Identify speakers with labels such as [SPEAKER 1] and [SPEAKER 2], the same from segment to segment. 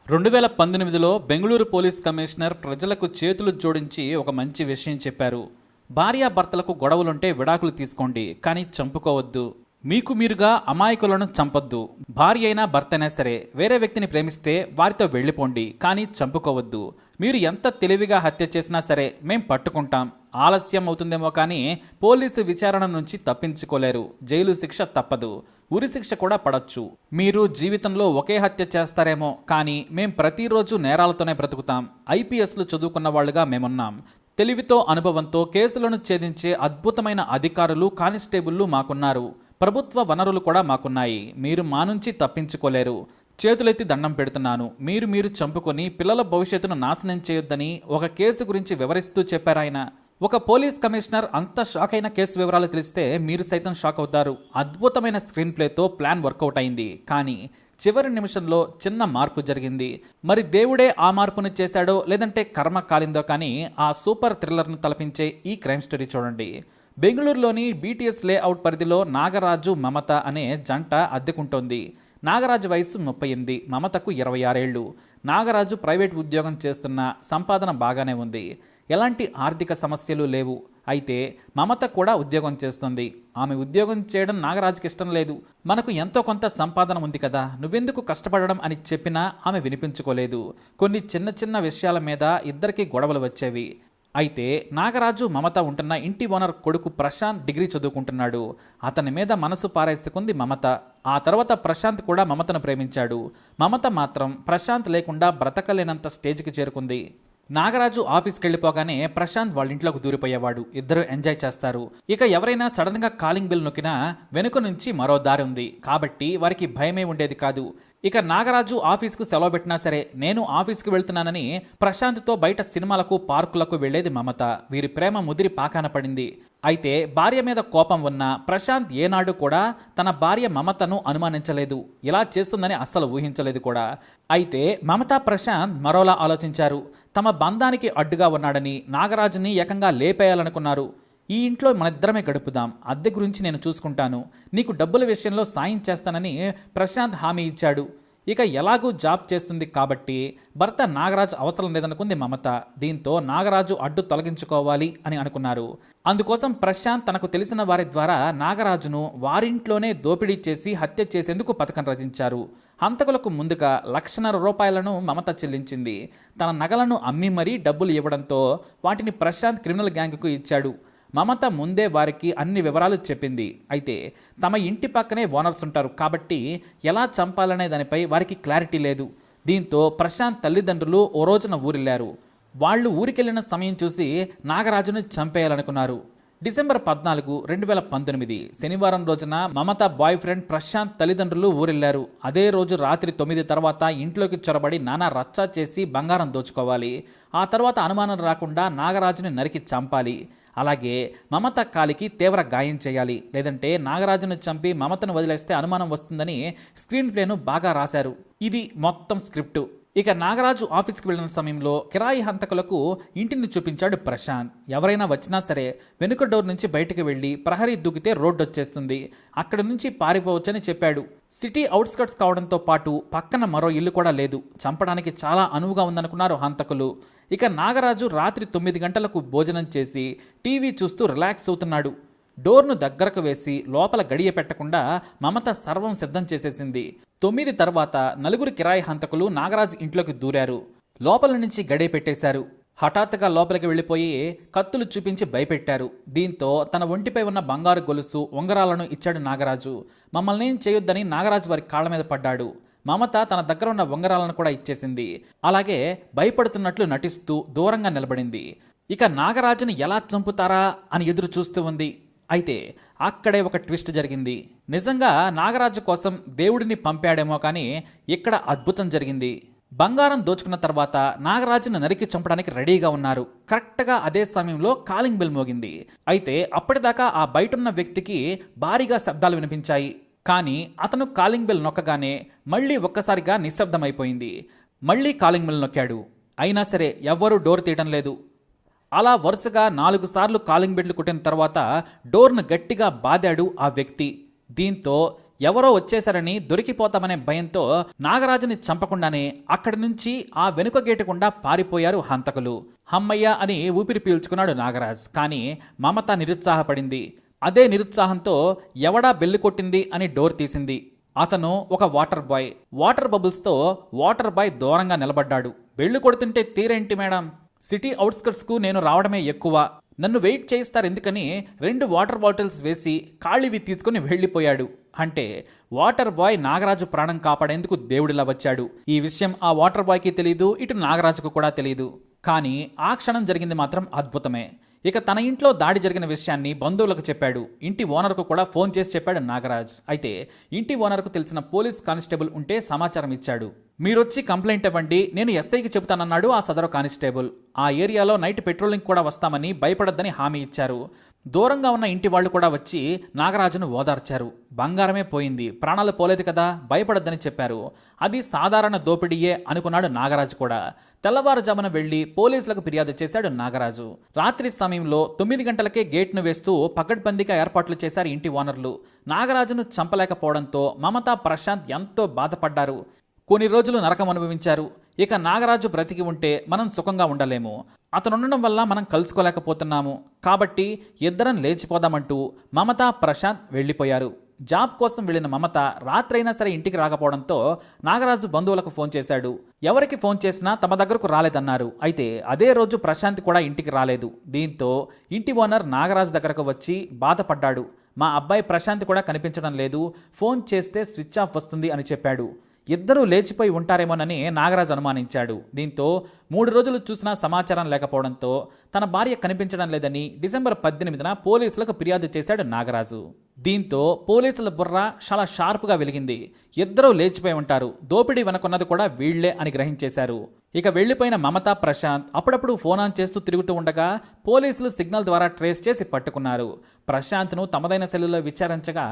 [SPEAKER 1] 2018లో Bengaluru police commissioner ప్రజలకు చేతులు జోడించి ఒక మంచి విషయం చెప్పారు. భార్యాభర్తలకు గొడవలుంటే విడాకులు తీసుకోండి, కానీ చంపుకోవద్దు. మీకు మీరుగా అమాయకులను చంపొద్దు. భార్య అయినా భర్త అయినా సరే వేరే వ్యక్తిని ప్రేమిస్తే వారితో వెళ్ళిపోండి, కానీ చంపుకోవద్దు. మీరు ఎంత తెలివిగా హత్య చేసినా సరే మేం పట్టుకుంటాం. ఆలస్యం అవుతుందేమో కానీ పోలీసు విచారణ నుంచి తప్పించుకోలేరు. జైలు శిక్ష తప్పదు, ఉరి శిక్ష కూడా పడొచ్చు. మీరు జీవితంలో ఒకే హత్య చేస్తారేమో కానీ మేం ప్రతిరోజు నేరాలతోనే బ్రతుకుతాం. ఐపీఎస్లు చదువుకున్న వాళ్ళుగా మేమున్నాం. తెలివితో అనుభవంతో కేసులను ఛేదించే అద్భుతమైన అధికారులు, కానిస్టేబుళ్లు మాకున్నారు. ప్రభుత్వ వనరులు కూడా మాకున్నాయి. మీరు మా నుంచి తప్పించుకోలేరు. చేతులెత్తి దండం పెడుతున్నాను. మీరు చంపుకొని పిల్లల భవిష్యత్తును నాశనం చేయొద్దని ఒక కేసు గురించి వివరిస్తూ చెప్పారాయన. ఒక పోలీస్ కమిషనర్ అంత షాక్ అయిన కేసు వివరాలు తెలిస్తే మీరు సైతం షాక్ అవుతారు. అద్భుతమైన స్క్రీన్ ప్లేతో ప్లాన్ వర్కౌట్ అయింది. కానీ చివరి నిమిషంలో చిన్న మార్పు జరిగింది. మరి దేవుడే ఆ మార్పును చేశాడో లేదంటే కర్మ కాలిందో కానీ ఆ సూపర్ థ్రిల్లర్ను తలపించే ఈ క్రైమ్ స్టోరీ చూడండి. బెంగళూరులోని బీటీఎస్ లేఅవుట్ పరిధిలో నాగరాజు, మమత అనే జంట అద్దెకుంటోంది. నాగరాజు వయసు 38, మమతకు 26 ఏళ్లు. నాగరాజు ప్రైవేట్ ఉద్యోగం చేస్తున్న, సంపాదన బాగానే ఉంది. ఎలాంటి ఆర్థిక సమస్యలు లేవు. అయితే మమత కూడా ఉద్యోగం చేస్తుంది. ఆమె ఉద్యోగం చేయడం నాగరాజుకి ఇష్టం లేదు. మనకు ఎంతో కొంత సంపాదన ఉంది కదా, నువ్వెందుకు కష్టపడడం అని చెప్పినా ఆమె వినిపించుకోలేదు. కొన్ని చిన్న చిన్న విషయాల మీద ఇద్దరికి గొడవలు వచ్చేవి. అయితే నాగరాజు, మమత ఉంటున్న ఇంటి ఓనర్ కొడుకు ప్రశాంత్ డిగ్రీ చదువుకుంటున్నాడు. అతని మీద మనసు పారేసుకుంది మమత. ఆ తర్వాత ప్రశాంత్ కూడా మమతను ప్రేమించాడు. మమత మాత్రం ప్రశాంత్ లేకుండా బ్రతకలేనంత స్టేజ్కి చేరుకుంది. నాగరాజు ఆఫీస్కి వెళ్ళిపోగానే ప్రశాంత్ వాళ్ళ ఇంట్లోకి దూరిపోయేవాడు. ఇద్దరు ఎంజాయ్ చేస్తారు. ఇక ఎవరైనా సడన్గా కాలింగ్ బెల్ నొక్కినా వెనుక నుంచి మరో దారి ఉంది కాబట్టి వారికి భయమే ఉండేది కాదు. ఇక నాగరాజు ఆఫీస్కు సెలవు పెట్టినా సరే నేను ఆఫీస్కి వెళ్తున్నానని ప్రశాంత్తో బయట సినిమాలకు, పార్కులకు వెళ్లేది మమత. వీరి ప్రేమ ముదిరి పాకాన పడింది. అయితే భార్య మీద కోపం ఉన్న ప్రశాంత్ ఏనాడు కూడా తన భార్య మమతను అనుమానించలేదు. ఇలా చేస్తుందని అస్సలు ఊహించలేదు కూడా. అయితే మమత, ప్రశాంత్ మరోలా ఆలోచించారు. తమ బంధానికి అడ్డుగా ఉన్నాడని నాగరాజుని ఏకంగా లేపేయాలనుకున్నారు. ఈ ఇంట్లో మనిద్దరమే గడుపుదాం, అద్దె గురించి నేను చూసుకుంటాను, నీకు డబ్బుల విషయంలో సాయం చేస్తానని ప్రశాంత్ హామీ ఇచ్చాడు. ఇక ఎలాగూ జాబ్ చేస్తుంది కాబట్టి భర్త నాగరాజు అవసరం లేదనుకుంది మమత. దీంతో నాగరాజు అడ్డు తొలగించుకోవాలి అని అనుకున్నారు. అందుకోసం ప్రశాంత్ తనకు తెలిసిన వారి ద్వారా నాగరాజును వారింట్లోనే దోపిడీ చేసి హత్య చేసేందుకు పథకం రచించారు. హంతకులకు ముందుగా ₹1,00,000 మమత చెల్లించింది. తన నగలను అమ్మి మరీ డబ్బులు ఇవ్వడంతో వాటిని ప్రశాంత్ క్రిమినల్ గ్యాంగ్కు ఇచ్చాడు. మమత ముందే వారికి అన్ని వివరాలు చెప్పింది. అయితే తమ ఇంటి పక్కనే ఓనర్స్ ఉంటారు కాబట్టి ఎలా చంపాలనే దానిపై వారికి క్లారిటీ లేదు. దీంతో ప్రశాంత్ తల్లిదండ్రులు ఓ రోజున ఊరెళ్లారు. వాళ్ళు ఊరికెళ్లిన సమయం చూసి నాగరాజును చంపేయాలనుకున్నారు. డిసెంబర్ 14, 2019 శనివారం రోజున మమత బాయ్ ఫ్రెండ్ ప్రశాంత్ తల్లిదండ్రులు ఊరెళ్లారు. అదే రోజు రాత్రి 9 తర్వాత ఇంట్లోకి చొరబడి నానా రచ్చా చేసి బంగారం దోచుకోవాలి. ఆ తర్వాత అనుమానం రాకుండా నాగరాజుని నరికి చంపాలి. అలాగే మమత కాలికి తీవ్ర గాయం చేయాలి. లేదంటే నాగరాజును చంపి మమతను వదిలేస్తే అనుమానం వస్తుందని స్క్రీన్ ప్లేను బాగా రాశారు. ఇది మొత్తం స్క్రిప్టు. ఇక నాగరాజు ఆఫీస్కి వెళ్ళిన సమయంలో కిరాయి హంతకులకు ఇంటిని చూపించాడు ప్రశాంత్. ఎవరైనా వచ్చినా సరే వెనుక డోర్ నుంచి బయటకు వెళ్ళి ప్రహరీ దూకితే రోడ్డు వచ్చేస్తుంది, అక్కడి నుంచి పారిపోవచ్చని చెప్పాడు. సిటీ అవుట్స్కట్స్ కావడంతో పాటు పక్కన మరో ఇల్లు కూడా లేదు. చంపడానికి చాలా అనువుగా ఉందనుకున్నారు హంతకులు. ఇక నాగరాజు రాత్రి 9 గంటలకు భోజనం చేసి టీవీ చూస్తూ రిలాక్స్ అవుతున్నాడు. డోర్ను దగ్గరకు వేసి లోపల గడియ పెట్టకుండా మమత సర్వం సిద్ధం చేసేసింది. 9 తర్వాత 4 కిరాయి హంతకులు నాగరాజు ఇంట్లోకి దూరారు. లోపల నుంచి గడియ పెట్టేశారు. హఠాత్తుగా లోపలికి వెళ్ళిపోయి కత్తులు చూపించి భయపెట్టారు. దీంతో తన ఒంటిపై ఉన్న బంగారు గొలుసు, ఉంగరాలను ఇచ్చాడు నాగరాజు. మమ్మల్ని ఏం చేయొద్దని నాగరాజు వారి కాళ్ల మీద పడ్డాడు. మమత తన దగ్గర ఉన్న ఉంగరాలను కూడా ఇచ్చేసింది. అలాగే భయపడుతున్నట్లు నటిస్తూ దూరంగా నిలబడింది. ఇక నాగరాజుని ఎలా చంపుతారా అని ఎదురు చూస్తూ ఉంది. అయితే అక్కడే ఒక ట్విస్ట్ జరిగింది. నిజంగా నాగరాజు కోసం దేవుడిని పంపాడేమో కానీ ఇక్కడ అద్భుతం జరిగింది. బంగారం దోచుకున్న తర్వాత నాగరాజును నరికి చంపడానికి రెడీగా ఉన్నారు. కరెక్ట్గా అదే సమయంలో కాలింగ్ బెల్ మోగింది. అయితే అప్పటిదాకా ఆ బయటున్న వ్యక్తికి భారీగా శబ్దాలు వినిపించాయి. కానీ అతను కాలింగ్ బెల్ నొక్కగానే మళ్ళీ ఒక్కసారిగా నిశ్శబ్దమైపోయింది. మళ్ళీ కాలింగ్ బెల్ నొక్కాడు. అయినా సరే ఎవ్వరూ డోర్ తీయడం లేదు. అలా వరుసగా 4 సార్లు కాలింగ్ బెల్లు కొట్టిన తర్వాత డోర్ను గట్టిగా బాదాడు ఆ వ్యక్తి. దీంతో ఎవరో వచ్చేశారని దొరికిపోతామనే భయంతో నాగరాజుని చంపకుండానే అక్కడి నుంచి ఆ వెనుక గేటు గుండా పారిపోయారు హంతకులు. హమ్మయ్య అని ఊపిరి పీల్చుకున్నాడు నాగరాజ్. కానీ మమత నిరుత్సాహపడింది. అదే నిరుత్సాహంతో ఎవడా బెల్లు కొట్టింది అని డోర్ తీసింది. అతను ఒక వాటర్ బాయ్. వాటర్ బబుల్స్తో వాటర్ బాయ్ దూరంగా నిలబడ్డాడు. బెళ్ళు కొడుతుంటే తీరేంటి మేడం? సిటీ అవుట్స్కట్స్కు నేను రావడమే ఎక్కువ. నన్ను వెయిట్ చేయిస్తారు ఎందుకని 2 వాటర్ బాటిల్స్ వేసి ఖాళీవి తీసుకుని వెళ్ళిపోయాడు. అంటే వాటర్ బాయ్ నాగరాజు ప్రాణం కాపాడేందుకు దేవుడిలా వచ్చాడు. ఈ విషయం ఆ వాటర్ బాయ్కి తెలీదు, ఇటు నాగరాజుకు కూడా తెలీదు. కానీ ఆ క్షణం జరిగింది మాత్రం అద్భుతమే. ఇక తన ఇంట్లో దాడి జరిగిన విషయాన్ని బంధువులకు చెప్పాడు. ఇంటి ఓనర్కు కూడా ఫోన్ చేసి చెప్పాడు నాగరాజ్. అయితే ఇంటి ఓనర్కు తెలిసిన పోలీస్ కానిస్టేబుల్ ఉంటే సమాచారం ఇచ్చాడు. మీరొచ్చి కంప్లైంట్ ఇవ్వండి, నేను ఎస్ఐకి చెబుతానన్నాడు ఆ సదరు కానిస్టేబుల్. ఆ ఏరియాలో నైట్ పెట్రోలింగ్ కూడా వస్తామని భయపడద్దని హామీ ఇచ్చారు. దూరంగా ఉన్న ఇంటి వాళ్ళు కూడా వచ్చి నాగరాజును ఓదార్చారు. బంగారమే పోయింది, ప్రాణాలు పోలేదు కదా, భయపడద్దని చెప్పారు. అది సాధారణ దోపిడీయే అనుకున్నాడు నాగరాజు కూడా. తెల్లవారుజామున వెళ్లి పోలీసులకు ఫిర్యాదు చేశాడు నాగరాజు. రాత్రి సమయంలో 9 గంటలకే గేట్ను వేస్తూ పకడ్బందీగా ఏర్పాట్లు చేశారు ఇంటి ఓనర్లు. నాగరాజును చంపలేకపోవడంతో మమత, ప్రశాంత్ ఎంతో బాధపడ్డారు. కొన్ని రోజులు నరకం అనుభవించారు. ఇక నాగరాజు బ్రతికి ఉంటే మనం సుఖంగా ఉండలేము. అతనుండడం వల్ల మనం కలుసుకోలేకపోతున్నాము. కాబట్టి ఇద్దరం లేచిపోదామంటూ మమత, ప్రశాంత్ వెళ్ళిపోయారు. జాబ్ కోసం వెళ్ళిన మమత రాత్రైనా సరే ఇంటికి రాకపోవడంతో నాగరాజు బంధువులకు ఫోన్ చేశాడు. ఎవరికి ఫోన్ చేసినా తమ దగ్గరకు రాలేదన్నారు. అయితే అదే రోజు ప్రశాంత్ కూడా ఇంటికి రాలేదు. దీంతో ఇంటి ఓనర్ నాగరాజు దగ్గరకు వచ్చి బాధపడ్డాడు. మా అబ్బాయి ప్రశాంత్ కూడా కనిపించడం లేదు, ఫోన్ చేస్తే స్విచ్ ఆఫ్ వస్తుంది అని చెప్పాడు. ఇద్దరూ లేచిపోయి ఉంటారేమోనని నాగరాజు అనుమానించాడు. దీంతో 3 రోజులు చూసినా సమాచారం లేకపోవడంతో తన భార్య కనిపించడం లేదని డిసెంబర్ 18న పోలీసులకు ఫిర్యాదు చేశాడు నాగరాజు. దీంతో పోలీసుల బుర్ర చాలా షార్ప్గా వెలిగింది. ఇద్దరూ లేచిపోయి ఉంటారు, దోపిడీ వెనకున్నది కూడా వీళ్లే అని గ్రహించేశారు. ఇక వెళ్లిపోయిన మమత, ప్రశాంత్ అప్పుడప్పుడు ఫోన్ ఆన్ చేస్తూ తిరుగుతూ ఉండగా పోలీసులు సిగ్నల్ ద్వారా ట్రేస్ చేసి పట్టుకున్నారు. ప్రశాంత్ను తమదైన శైలిలో విచారించగా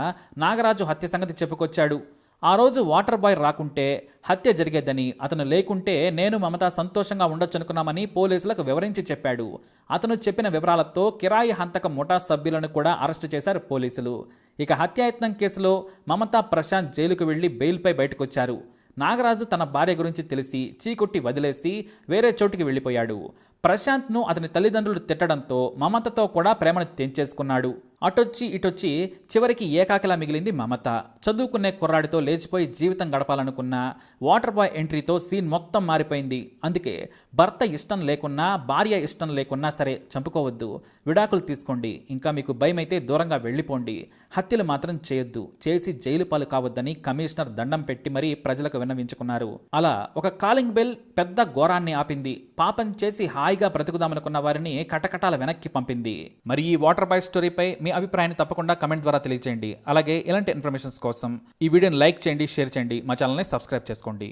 [SPEAKER 1] నాగరాజు హత్య సంగతి చెప్పుకొచ్చాడు. ఆ రోజు వాటర్ బాయ్ రాకుంటే హత్య జరిగేదని, అతను లేకుంటే నేను మమత సంతోషంగా ఉండొచ్చనుకున్నామని పోలీసులకు వివరించి చెప్పాడు. అతను చెప్పిన వివరాలతో కిరాయి హంతక ముఠా సభ్యులను కూడా అరెస్టు చేశారు పోలీసులు. ఇక హత్యాయత్నం కేసులో మమత, ప్రశాంత్ జైలుకు వెళ్లి బెయిల్పై బయటకొచ్చారు. నాగరాజు తన భార్య గురించి తెలిసి చీకొట్టి వదిలేసి వేరే చోటుకి వెళ్ళిపోయాడు. ప్రశాంత్ను అతని తల్లిదండ్రులు తిట్టడంతో మమతతో కూడా ప్రేమను తెంచేసుకున్నాడు. అటొచ్చి ఇటొచ్చి చివరికి ఏకాకిలా మిగిలింది మమత. చదువుకునే కుర్రాడితో లేచిపోయి జీవితం గడపాలనుకున్న వాటర్ బాయ్ ఎంట్రీతో సీన్ మొత్తం మారిపోయింది. అందుకే భర్త ఇష్టం లేకున్నా, భార్య ఇష్టం లేకున్నా సరే చంపుకోవద్దు, విడాకులు తీసుకోండి, ఇంకా మీకు భయమైతే దూరంగా వెళ్ళిపోండి, హత్యలు మాత్రం చేయొద్దు, చేసి జైలు పాలు కావద్దని కమిషనర్ దండం పెట్టి మరీ ప్రజలకు విన్నవించుకున్నారు. అలా ఒక కాలింగ్ బెల్ పెద్ద ఘోరాన్ని ఆపింది. పాపం చేసి హాయిగా బ్రతుకుదామనుకున్న వారిని కటకటాల వెనక్కి పంపింది. మరి ఈ వాటర్ బాయ్ స్టోరీపై మీ అభిప్రాయాన్ని తప్పకుండా కమెంట్ ద్వారా తెలియజేయండి. అలాగే ఇలాంటి ఇన్ఫర్మేషన్స్ కోసం ఈ వీడియోని లైక్ చేయండి, షేర్ చేయండి, మా ఛానల్ని సబ్స్క్రైబ్ చేసుకోండి.